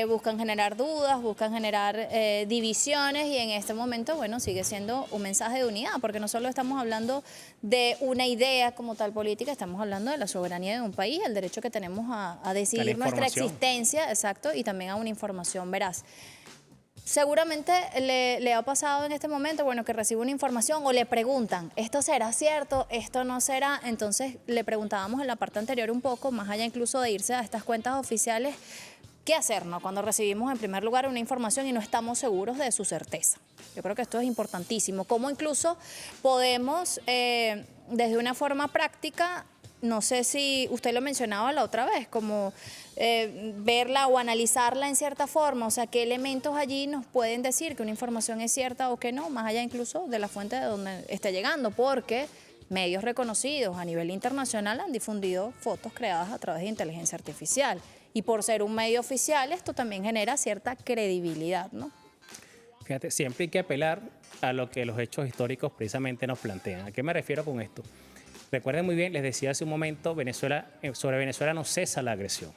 buscan generar dudas, buscan generar divisiones, y en este momento, bueno, sigue siendo un mensaje de unidad, porque no solo estamos hablando de una idea como tal política, estamos hablando de la soberanía de un país, el derecho que tenemos a decidir nuestra existencia, exacto, y también a una información veraz. Seguramente le ha pasado en este momento, bueno, que recibe una información o le preguntan, ¿esto será cierto? ¿Esto no será? Entonces le preguntábamos en la parte anterior un poco, más allá incluso de irse a estas cuentas oficiales, ¿qué hacer, no? Cuando recibimos en primer lugar una información y no estamos seguros de su certeza. Yo creo que esto es importantísimo. Cómo incluso podemos, desde una forma práctica, no sé si usted lo mencionaba la otra vez, como verla o analizarla en cierta forma, o sea, qué elementos allí nos pueden decir que una información es cierta o que no, más allá incluso de la fuente de donde esté llegando, porque medios reconocidos a nivel internacional han difundido fotos creadas a través de inteligencia artificial. Y por ser un medio oficial, esto también genera cierta credibilidad, ¿no? Fíjate, siempre hay que apelar a lo que los hechos históricos precisamente nos plantean. ¿A qué me refiero con esto? Recuerden muy bien, les decía hace un momento, sobre Venezuela no cesa la agresión.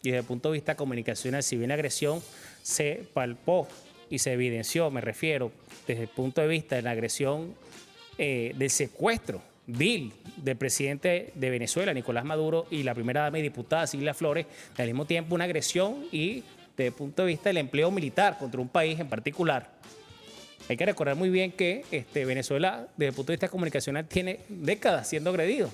Y desde el punto de vista comunicacional, si bien la agresión se palpó y se evidenció, me refiero, desde el punto de vista de la agresión del secuestro vil del presidente de Venezuela, Nicolás Maduro, y la primera dama y diputada Cilia Flores, al mismo tiempo una agresión y desde el punto de vista del empleo militar contra un país en particular. Hay que recordar muy bien que Venezuela, desde el punto de vista comunicacional, tiene décadas siendo agredido.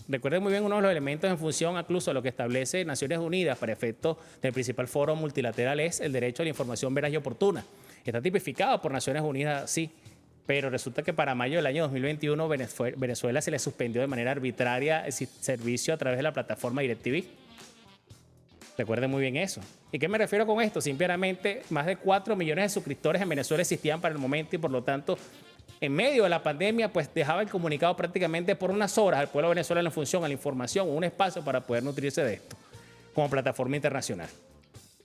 Recuerden muy bien uno de los elementos en función incluso a lo que establece Naciones Unidas para efectos del principal foro multilateral es el derecho a la información veraz y oportuna. Está tipificado por Naciones Unidas, sí, pero resulta que para mayo del año 2021 Venezuela se le suspendió de manera arbitraria el servicio a través de la plataforma DirecTV. Recuerden muy bien eso. ¿Y qué me refiero con esto? Simplemente más de 4 millones de suscriptores en Venezuela existían para el momento y por lo tanto en medio de la pandemia pues dejaba el comunicado prácticamente por unas horas al pueblo venezolano en función a la información, un espacio para poder nutrirse de esto como plataforma internacional.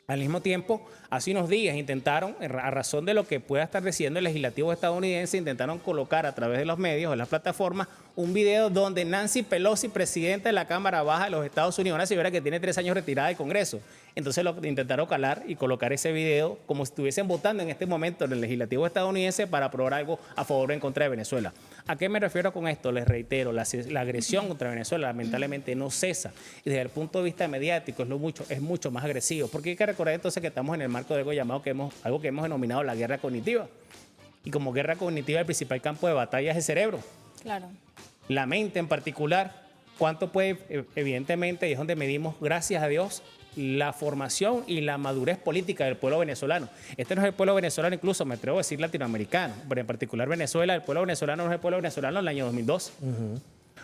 Al mismo tiempo, hace unos días intentaron, a razón de lo que pueda estar diciendo el legislativo estadounidense, intentaron colocar a través de los medios, de las plataformas, un video donde Nancy Pelosi, presidenta de la Cámara Baja de los Estados Unidos, una señora que tiene 3 años retirada del Congreso, entonces lo intentaron calar y colocar ese video como si estuviesen votando en este momento en el legislativo estadounidense para aprobar algo a favor o en contra de Venezuela. ¿A qué me refiero con esto? Les reitero, la agresión contra Venezuela lamentablemente no cesa y desde el punto de vista mediático es mucho más agresivo, porque hay que recordar entonces que estamos en el marco de algo llamado algo que hemos denominado la guerra cognitiva. Y como guerra cognitiva el principal campo de batalla es el cerebro. Claro. La mente en particular, cuánto puede, evidentemente, y es donde medimos, gracias a Dios, la formación y la madurez política del pueblo venezolano. Este no es el pueblo venezolano, incluso me atrevo a decir latinoamericano, pero en particular Venezuela, el pueblo venezolano no es el pueblo venezolano del año 2002.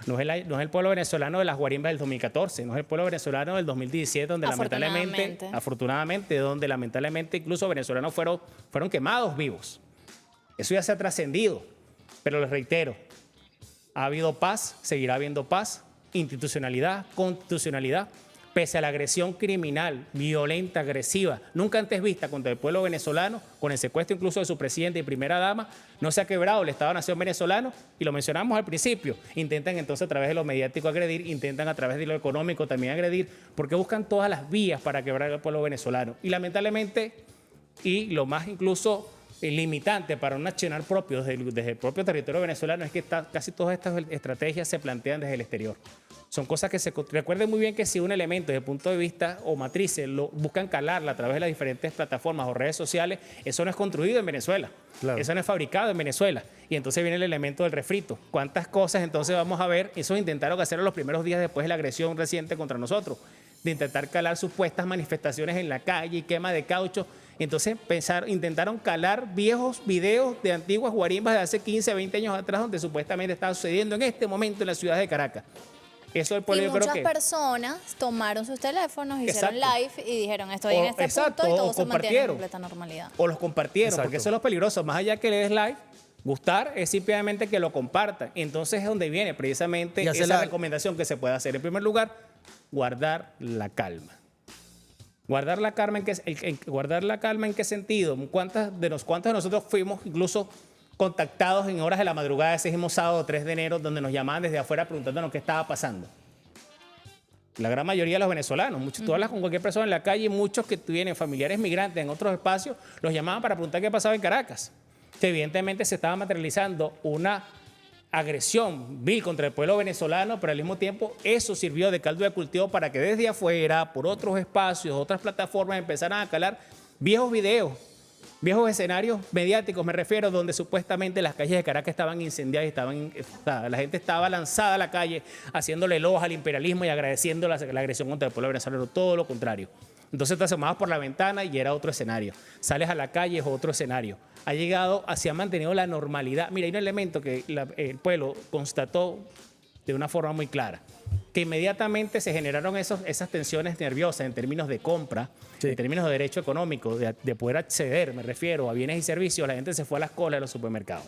No es el pueblo venezolano de las guarimbas del 2014, no es el pueblo venezolano del 2017, donde lamentablemente incluso venezolanos fueron quemados vivos. Eso ya se ha trascendido, pero les reitero, ha habido paz, seguirá habiendo paz, institucionalidad, constitucionalidad, pese a la agresión criminal, violenta, agresiva, nunca antes vista contra el pueblo venezolano, con el secuestro incluso de su presidente y primera dama, no se ha quebrado el Estado-Nación venezolano, y lo mencionamos al principio, intentan entonces a través de lo mediático agredir, intentan a través de lo económico también agredir, porque buscan todas las vías para quebrar al pueblo venezolano. Y lamentablemente, y lo más incluso limitante para un accionar propio desde el propio territorio venezolano es que casi todas estas estrategias se plantean desde el exterior. Son cosas que recuerden muy bien que si un elemento desde el punto de vista o matrices lo buscan calarla a través de las diferentes plataformas o redes sociales, eso no es construido en Venezuela, claro. Eso no es fabricado en Venezuela. Y entonces viene el elemento del refrito. ¿Cuántas cosas entonces vamos a ver? Eso intentaron hacerlo los primeros días después de la agresión reciente contra nosotros, de intentar calar supuestas manifestaciones en la calle y quema de caucho. Entonces intentaron calar viejos videos de antiguas guarimbas de hace 15, 20 años atrás, donde supuestamente estaba sucediendo en este momento en la ciudad de Caracas. Eso el pueblo, y yo creo muchas que personas tomaron sus teléfonos, hicieron exacto. live y dijeron estoy en este punto y todo se mantiene en completa normalidad. O los compartieron, Exacto. porque eso es lo peligroso. Más allá que le des like, gustar es simplemente que lo compartan. Entonces es donde viene precisamente esa recomendación que se puede hacer. En primer lugar, guardar la calma. ¿Guardar la calma en qué sentido? ¿Cuántos de nosotros fuimos incluso contactados en horas de la madrugada ese mismo sábado 3 de enero, donde nos llamaban desde afuera preguntándonos qué estaba pasando? La gran mayoría de los venezolanos, tú hablas con cualquier persona en la calle, muchos que tienen familiares migrantes en otros espacios, los llamaban para preguntar qué pasaba en Caracas. Que evidentemente se estaba materializando una agresión vil contra el pueblo venezolano, pero al mismo tiempo eso sirvió de caldo de cultivo para que desde afuera, por otros espacios, otras plataformas, empezaran a calar viejos videos, viejos escenarios mediáticos, me refiero, donde supuestamente las calles de Caracas estaban incendiadas y la gente estaba lanzada a la calle haciéndole elogios al imperialismo y agradeciendo la agresión contra el pueblo venezolano, todo lo contrario. Entonces te asomabas por la ventana y era otro escenario. Sales a la calle, es otro escenario. Se ha mantenido la normalidad. Mira, hay un elemento que el pueblo constató de una forma muy clara, que inmediatamente se generaron esas tensiones nerviosas en términos de compra, sí, en términos de derecho económico, de poder acceder, me refiero, a bienes y servicios. La gente se fue a las colas de los supermercados.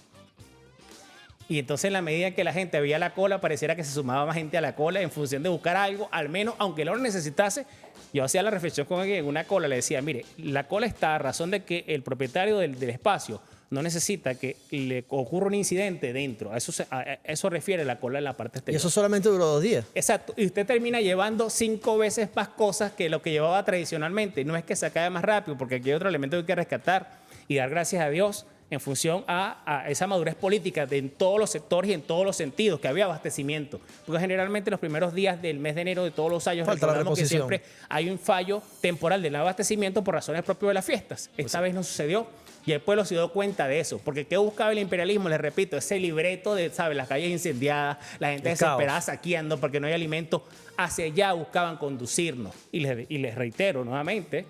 Y entonces en la medida en que la gente veía la cola, pareciera que se sumaba más gente a la cola en función de buscar algo, al menos aunque no lo necesitase. Yo hacía la reflexión con alguien en una cola, le decía, mire, la cola está a razón de que el propietario del espacio no necesita que le ocurra un incidente dentro. A eso refiere la cola en la parte Y exterior. eso solamente duró 2 días. Exacto. Y usted termina llevando 5 veces más cosas que lo que llevaba tradicionalmente. No es que se acabe más rápido, porque aquí hay otro elemento que hay que rescatar y dar gracias a Dios en función a esa madurez política en todos los sectores y en todos los sentidos, que había abastecimiento. Porque generalmente los primeros días del mes de enero de todos los años Falta la recordamos que reposición. siempre hay un fallo temporal del abastecimiento por razones propias de las fiestas. Esta vez no sucedió y el pueblo se dio cuenta de eso. Porque ¿qué buscaba el imperialismo? Les repito, ese libreto de, ¿sabes? Las calles incendiadas, la gente El caos. desesperada saqueando porque no hay alimento. Hacia allá buscaban conducirnos. Y les reitero nuevamente,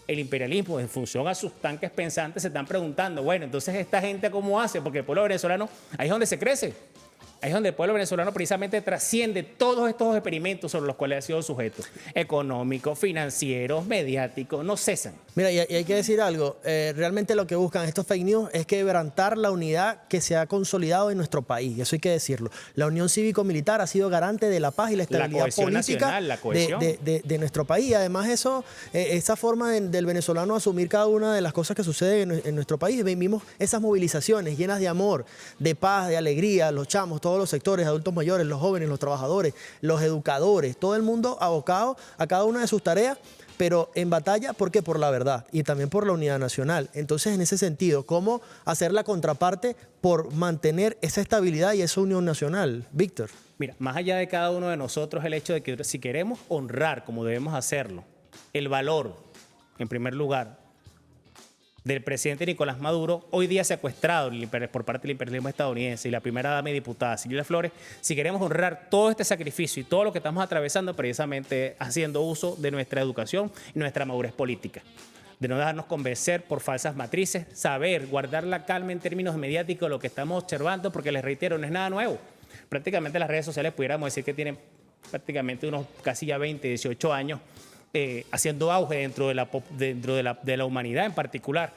el imperialismo, en función a sus tanques pensantes, se están preguntando, bueno, entonces esta gente ¿cómo hace? Porque el pueblo venezolano, ahí es donde se crece. Ahí es donde el pueblo venezolano precisamente trasciende todos estos experimentos sobre los cuales ha sido sujeto. Económicos, financieros, mediáticos, no cesan. Mira, y hay que decir algo. Realmente lo que buscan estos fake news es quebrantar la unidad que se ha consolidado en nuestro país. Eso hay que decirlo. La unión cívico-militar ha sido garante de la paz y la estabilidad cohesión política nacional, la cohesión. de nuestro país. Y además esa forma del venezolano asumir cada una de las cosas que suceden en nuestro país. Vimos esas movilizaciones llenas de amor, de paz, de alegría, los chamos, todos los sectores, adultos mayores, los jóvenes, los trabajadores, los educadores, todo el mundo abocado a cada una de sus tareas, pero en batalla, ¿por qué? Por la verdad y también por la unidad nacional. Entonces, en ese sentido, ¿cómo hacer la contraparte por mantener esa estabilidad y esa unión nacional? Víctor. Mira, más allá de cada uno de nosotros, el hecho de que si queremos honrar, como debemos hacerlo, el valor, en primer lugar, del presidente Nicolás Maduro, hoy día secuestrado por parte del imperialismo estadounidense, y la primera dama y diputada Cilia Flores, si queremos honrar todo este sacrificio y todo lo que estamos atravesando, precisamente haciendo uso de nuestra educación y nuestra madurez política, de no dejarnos convencer por falsas matrices, saber guardar la calma en términos mediáticos de lo que estamos observando, porque les reitero, no es nada nuevo. Prácticamente las redes sociales pudiéramos decir que tienen prácticamente unos casi ya 20, 18 años haciendo auge dentro de la humanidad en particular.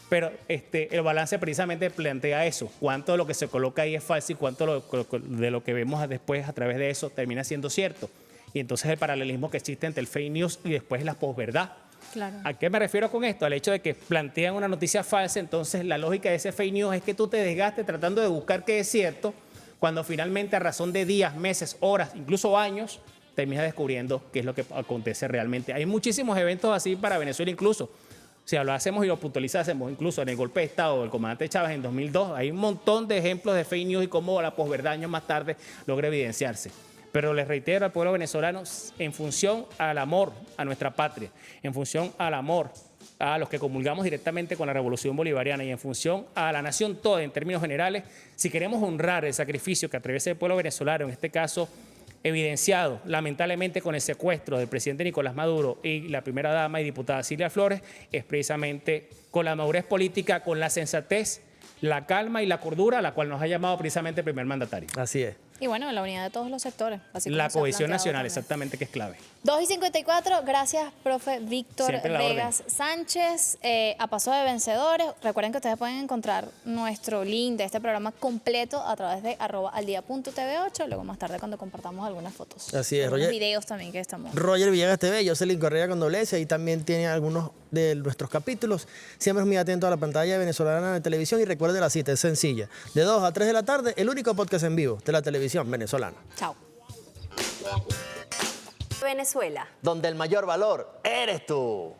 Pero el balance precisamente plantea eso. Cuánto de lo que se coloca ahí es falso y cuánto de lo que vemos después a través de eso termina siendo cierto. Y entonces el paralelismo que existe entre el fake news y después la posverdad. Claro. ¿A qué me refiero con esto? Al hecho de que plantean una noticia falsa, entonces la lógica de ese fake news es que tú te desgastes tratando de buscar qué es cierto, cuando finalmente a razón de días, meses, horas, incluso años, terminas descubriendo qué es lo que acontece realmente. Hay muchísimos eventos así para Venezuela incluso. Si lo hacemos y lo puntualizásemos, incluso en el golpe de Estado del comandante Chávez en 2002, hay un montón de ejemplos de fake news y cómo la posverdad años más tarde logra evidenciarse. Pero les reitero al pueblo venezolano, en función al amor a nuestra patria, en función al amor a los que comulgamos directamente con la Revolución Bolivariana y en función a la nación toda en términos generales, si queremos honrar el sacrificio que atraviesa el pueblo venezolano, en este caso evidenciado lamentablemente con el secuestro del presidente Nicolás Maduro y la primera dama y diputada Cilia Flores, es precisamente con la madurez política, con la sensatez, la calma y la cordura a la cual nos ha llamado precisamente el primer mandatario. Así es. Y bueno, la unidad de todos los sectores. Así como La se ha cohesión planteado nacional, también. exactamente, que es clave. 2:54, gracias, profe Víctor Siempre a la Vegas Sánchez. A paso de vencedores, recuerden que ustedes pueden encontrar nuestro link de este programa completo a través de @aldia.tv8, luego más tarde cuando compartamos algunas fotos. Así es, algunos Roger. videos también que estamos. Roger Villegas TV, Jocelyn Correa con doble S, ahí también tiene algunos de nuestros capítulos. Siempre es muy atento a la pantalla venezolana de televisión y recuerde la cita, es sencilla. De 2 a 3 de la tarde, el único podcast en vivo de la televisión venezolana. Chao. Venezuela. Donde el mayor valor eres tú.